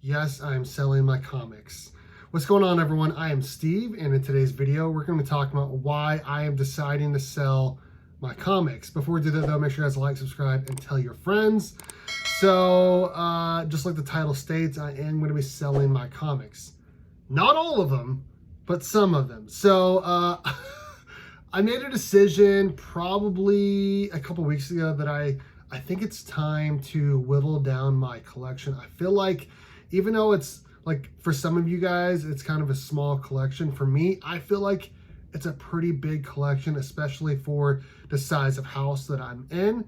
Yes, I'm selling my comics. What's going on, everyone? I am Steve, and in today's video, we're going to be talking about why I am deciding to sell my comics. Before we do that, though, make sure you guys like, subscribe, and tell your friends. So, just like the title states, I am going to be selling my comics. Not all of them, but some of them. So, I made a decision probably a couple weeks ago that I think it's time to whittle down my collection. I feel like even though it's like for some of you guys, it's kind of a small collection. For me, I feel like it's a pretty big collection, especially for the size of house that I'm in.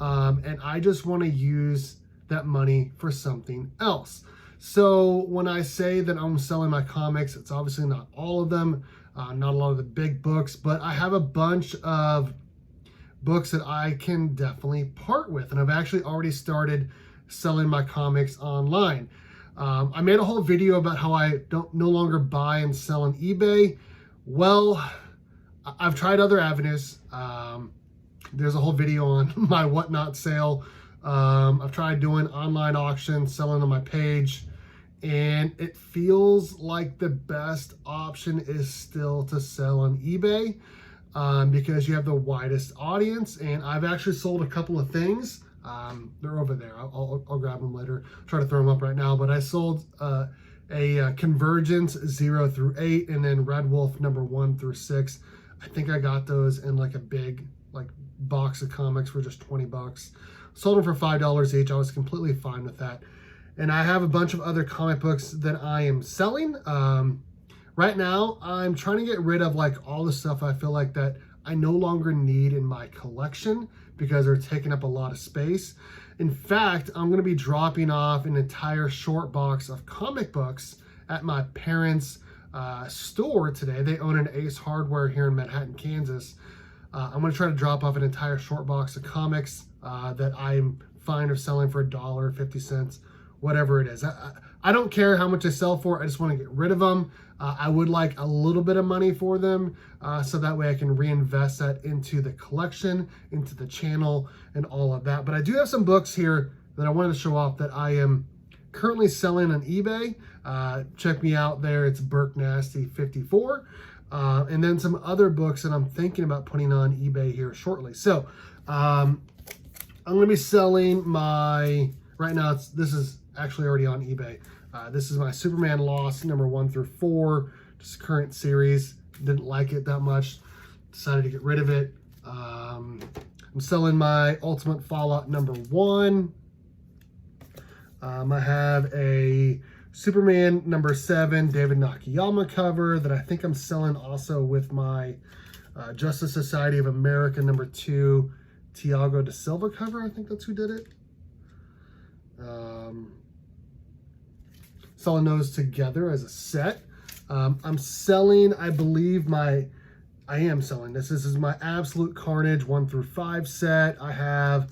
And I just want to use that money for something else. So when I say that I'm selling my comics, it's obviously not all of them, not a lot of the big books, but I have a bunch of books that I can definitely part with. And I've actually already started selling my comics online. I made a whole video about how I no longer buy and sell on eBay. Well, I've tried other avenues. There's a whole video on my whatnot sale. I've tried doing online auctions, selling on my page, and it feels like the best option is still to sell on eBay. Because you have the widest audience, and I've actually sold a couple of things. They're over there. I'll grab them later. Try to throw them up right now. But I sold a Convergence 0 through 8, and then Red Wolf number 1 through 6. I think I got those in like a big box of comics for just 20 bucks. Sold them for $5 each. I was completely fine with that. And I have a bunch of other comic books that I am selling. Right now, I'm trying to get rid of all the stuff I feel like that I no longer need in my collection because they're taking up a lot of space. In fact, I'm going to be dropping off an entire short box of comic books at my parents' store today. They own an Ace Hardware here in Manhattan, Kansas. I'm going to try to drop off an entire short box of comics that I'm fine of selling for $1, 50 cents, whatever it is. I don't care how much I sell for. I just want to get rid of them. I would like a little bit of money for them so that way I can reinvest that into the collection, into the channel, and all of that. But I do have some books here that I wanted to show off that I am currently selling on eBay. Check me out there. It's Burke Nasty 54. And then some other books that I'm thinking about putting on eBay here shortly. So I'm going to be selling my, right now this is actually already on eBay. This is my Superman Lost number 1 through 4, just current series. Didn't like it that much, decided to get rid of it. I'm selling my Ultimate Fallout number 1. I have a Superman number 7 David Nakayama cover that I think I'm selling also with my Justice Society of America number 2 Tiago da Silva cover. I think that's who did it. Selling those together as a set. I'm selling, I believe I am selling this. This is my Absolute Carnage 1 through 5 set. I have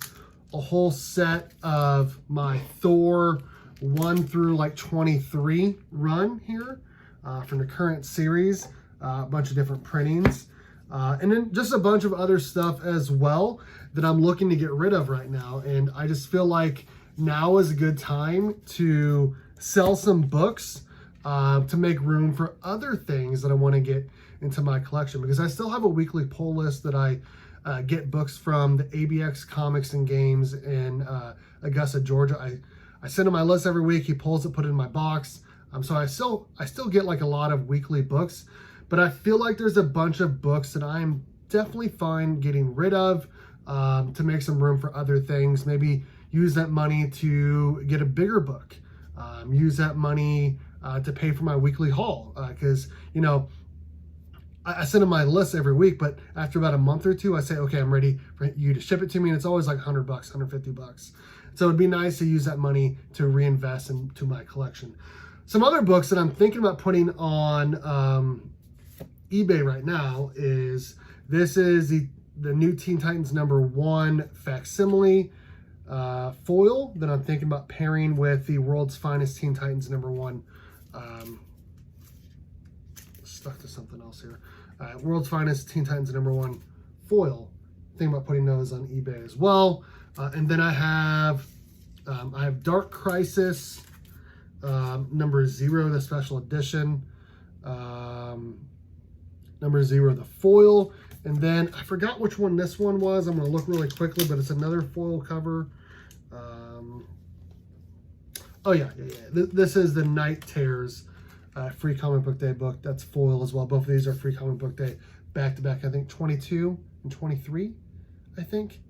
a whole set of my Thor 1 through 23 run here from the current series. A bunch of different printings. And then just a bunch of other stuff as well that I'm looking to get rid of right now. And I just feel like now is a good time to sell some books to make room for other things that I want to get into my collection, because I still have a weekly pull list that I get books from the ABX Comics and Games in Augusta, Georgia. I send him my list every week. He pulls it, put it in my box. So I still get a lot of weekly books, but I feel like there's a bunch of books that I'm definitely fine getting rid of to make some room for other things. Maybe use that money to get a bigger book. Use that money to pay for my weekly haul. Because, I send them my list every week, but after about a month or two, I say, okay, I'm ready for you to ship it to me. And it's always like $100, $150. So it'd be nice to use that money to reinvest into my collection. Some other books that I'm thinking about putting on eBay right now is, this is the new Teen Titans number 1 facsimile foil that I'm thinking about pairing with the World's Finest Teen Titans number 1. Stuck to something else here. World's Finest Teen Titans number 1 foil. Thinking about putting those on eBay as well. And then I have Dark Crisis Number 0, the special edition. Number 0, the foil. And then I forgot which one this one was. I'm going to look really quickly, but it's another foil cover. Oh, yeah. This is the Night Terrors Free Comic Book Day book. That's foil as well. Both of these are Free Comic Book Day back-to-back. I think 22 and 23, I think.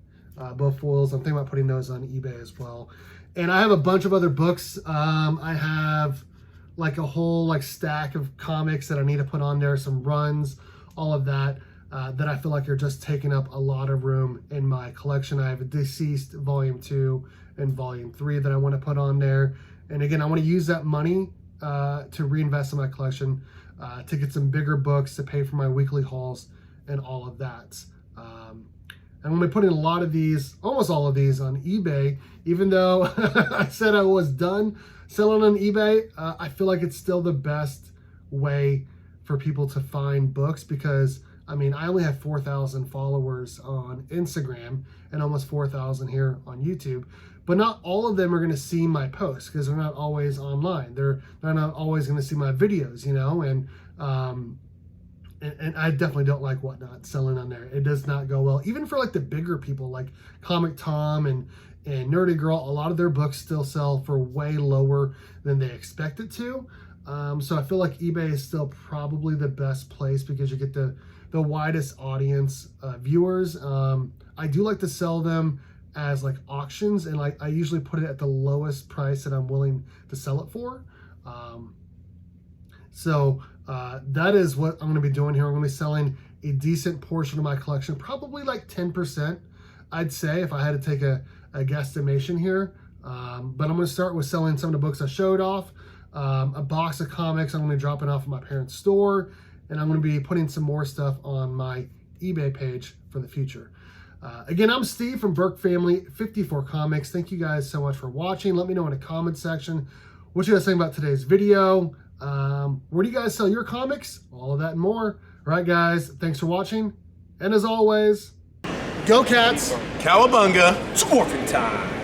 Both foils. I'm thinking about putting those on eBay as well. And I have a bunch of other books. I have like a whole like stack of comics that I need to put on there, some runs, all of that, that I feel like are just taking up a lot of room in my collection. I have a Deceased Volume 2 and Volume 3 that I want to put on there. And again, I want to use that money to reinvest in my collection, to get some bigger books, to pay for my weekly hauls and all of that. I'm going to be putting a lot of these, almost all of these, on eBay. Even though I said I was done selling on eBay, I feel like it's still the best way for people to find books, because I mean, I only have 4,000 followers on Instagram and almost 4,000 here on YouTube, but not all of them are going to see my posts because they're not always online. They're not always going to see my videos, you know, and I definitely don't like Whatnot selling on there. It does not go well. Even for like the bigger people like Comic Tom and Nerdy Girl, a lot of their books still sell for way lower than they expect it to. So I feel like eBay is still probably the best place because you get the widest audience, viewers. I do like to sell them as like auctions, and like I usually put it at the lowest price that I'm willing to sell it for. So that is what I'm going to be doing here. I'm going to be selling a decent portion of my collection, probably like 10%, I'd say, if I had to take a guesstimation here. But I'm going to start with selling some of the books I showed off. A box of comics I'm going to be dropping off at my parents' store, and I'm going to be putting some more stuff on my eBay page for the future. Again, I'm Steve from Burke Family 54 Comics. Thank you guys so much for watching. Let me know in the comment section what you guys think about today's video. Where do you guys sell your comics? All of that and more. All right, guys, thanks for watching. And as always, go Cats! Cowabunga! It's morphin' time!